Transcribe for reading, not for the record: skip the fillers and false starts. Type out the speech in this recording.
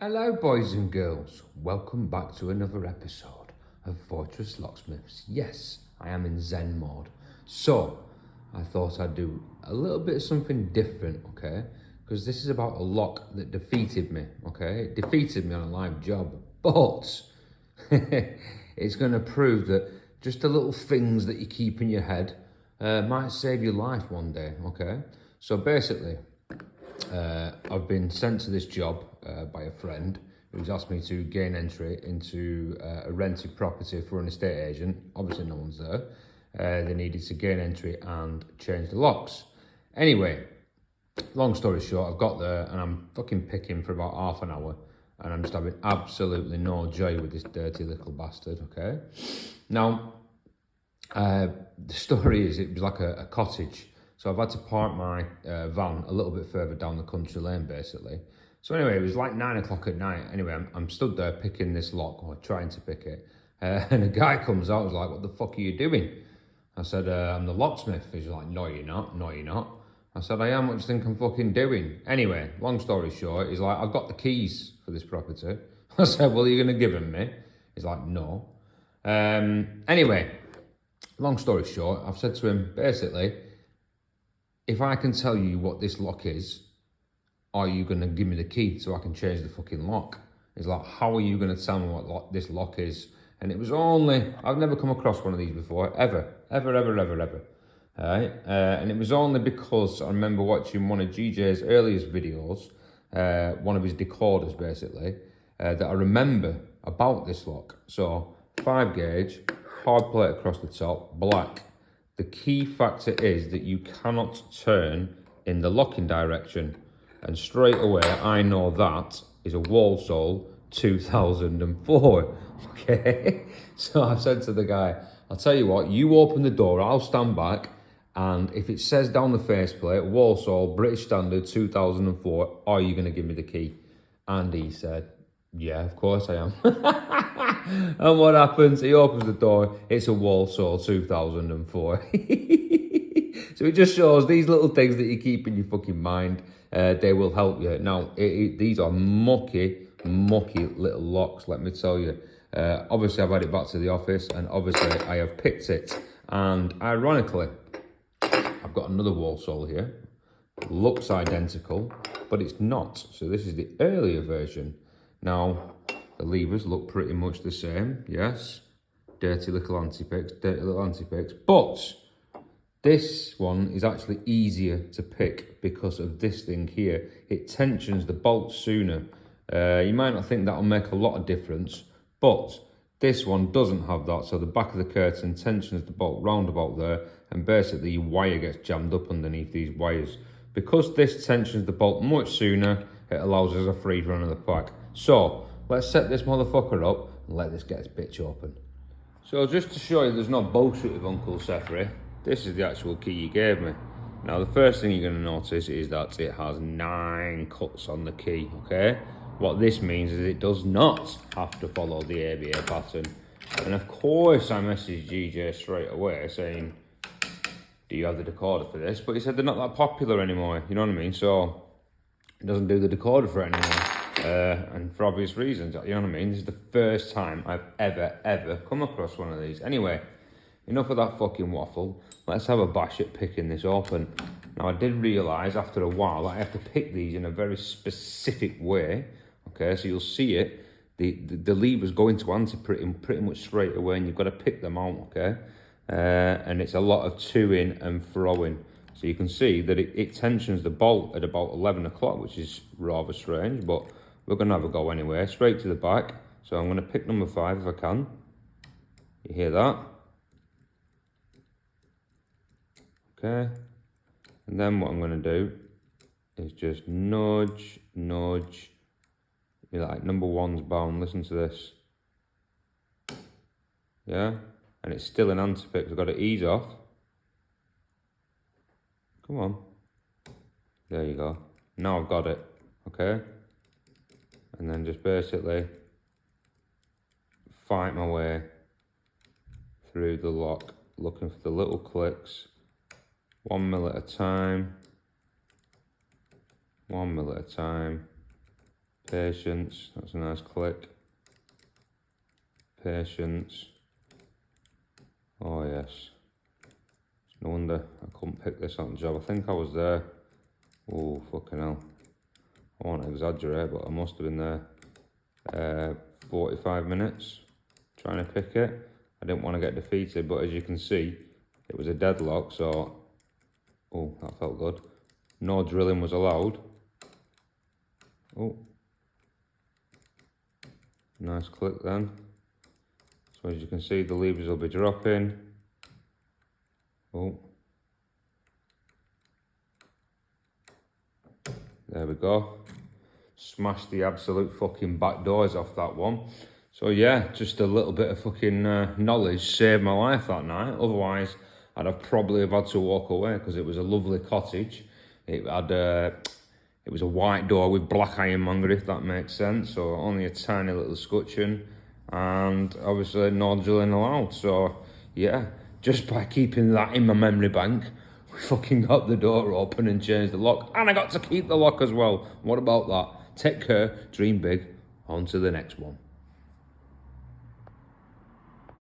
Hello boys and girls, welcome back to another episode of Fortress Locksmiths. Yes, I am in Zen mode. So, I thought I'd do a little bit of something different, okay? Because this is about a lock that defeated me, okay? It defeated me on a live job, but it's going to prove that just the little things that you keep in your head might save your life one day, okay? So basically, I've been sent to this job by a friend who's asked me to gain entry into a rented property for an estate agent. Obviously no one's there. They needed to gain entry and change the locks. Anyway, long story short, I've got there and I'm fucking picking for about half an hour and I'm just having absolutely no joy with this dirty little bastard, okay? Now, the story is it was like a cottage. So I've had to park my van a little bit further down the country lane, basically. So anyway, it was like 9 o'clock at night. Anyway, I'm stood there picking this lock, or trying to pick it. And a guy comes out, was like, "What the fuck are you doing?" I said, "I'm the locksmith." He's like, "No, you're not. No, you're not." I said, "I am. What do you think I'm fucking doing?" Anyway, long story short, he's like, "I've got the keys for this property." I said, "Well, are you going to give them me?" He's like, "No." Anyway, long story short, I've said to him, basically, if I can tell you what this lock is, are you going to give me the key so I can change the fucking lock? He's like, "How are you going to tell me what this lock is?" And it was only, I've never come across one of these before, ever. All right? And it was only because I remember watching one of GJ's earliest videos, one of his decoders basically, that I remember about this lock. So 5 gauge, hard plate across the top, black. The key factor is that you cannot turn in the locking direction. And straight away, I know that is a Walsall 2004, okay? So I've said to the guy, "I'll tell you what, you open the door, I'll stand back, and if it says down the faceplate, Walsall, British Standard 2004, are you going to give me the key?" And he said, "Yeah, of course I am." And what happens? He opens the door, it's a Walsall 2004. So it just shows these little things that you keep in your fucking mind, they will help you. Now, these are mucky little locks, let me tell you. Obviously, I've had it back to the office, and obviously, I have picked it. And ironically, I've got another Walsall here. Looks identical, but it's not. So this is the earlier version. Now, the levers look pretty much the same, yes. Dirty little anti-picks, but this one is actually easier to pick because of this thing here. It tensions the bolt sooner. You might not think that'll make a lot of difference, but this one doesn't have that. So the back of the curtain tensions the bolt round about there, and basically your wire gets jammed up underneath these wires. Because this tensions the bolt much sooner, it allows us a free run of the pack. So let's set this motherfucker up and let this get its bitch open. So just to show you there's no bullshit with Uncle Sefri, this is the actual key he gave me. Now the first thing you're going to notice is that it has 9 cuts on the key, okay? What this means is it does not have to follow the ABA pattern. And of course I messaged GJ straight away saying, "Do you have the decoder for this?" But he said they're not that popular anymore, you know what I mean? So he doesn't do the decoder for it anymore. And for obvious reasons, you know what I mean? This is the first time I've ever come across one of these. Anyway, enough of that fucking waffle. Let's have a bash at picking this open. Now, I did realise after a while that I have to pick these in a very specific way. Okay, so you'll see it. The levers go into anti pretty much straight away, and you've got to pick them out, okay? And it's a lot of to-in and throwing. So you can see that it tensions the bolt at about 11 o'clock, which is rather strange, but we're going to have a go anyway. Straight to the back. So I'm going to pick number 5 if I can. You hear that? Okay. And then what I'm going to do is just nudge. You're like, number 1's bound. Listen to this. Yeah? And it's still an anti-pick. I've got to ease off. Come on. There you go. Now I've got it. Okay? And then just basically fight my way through the lock, looking for the little clicks. 1 mil at a time. 1 mil at a time. Patience, that's a nice click. Patience. Oh yes. No wonder I couldn't pick this on the job. I think I was there. Oh, fucking hell. I won't exaggerate, but I must have been there 45 minutes trying to pick it. I didn't want to get defeated, but as you can see, it was a deadlock, so... Oh, that felt good. No drilling was allowed. Oh. Nice click then. So as you can see, the levers will be dropping. Oh. There we go. Smashed the absolute fucking back doors off that one. So yeah, just a little bit of fucking knowledge saved my life that night. Otherwise, I'd have probably have had to walk away because it was a lovely cottage. It had it was a white door with black ironmonger, if that makes sense. So only a tiny little scutcheon, and obviously no drilling allowed. So yeah, just by keeping that in my memory bank, we fucking got the door open and changed the lock, and I got to keep the lock as well. What about that? Take care, dream big, on to the next one.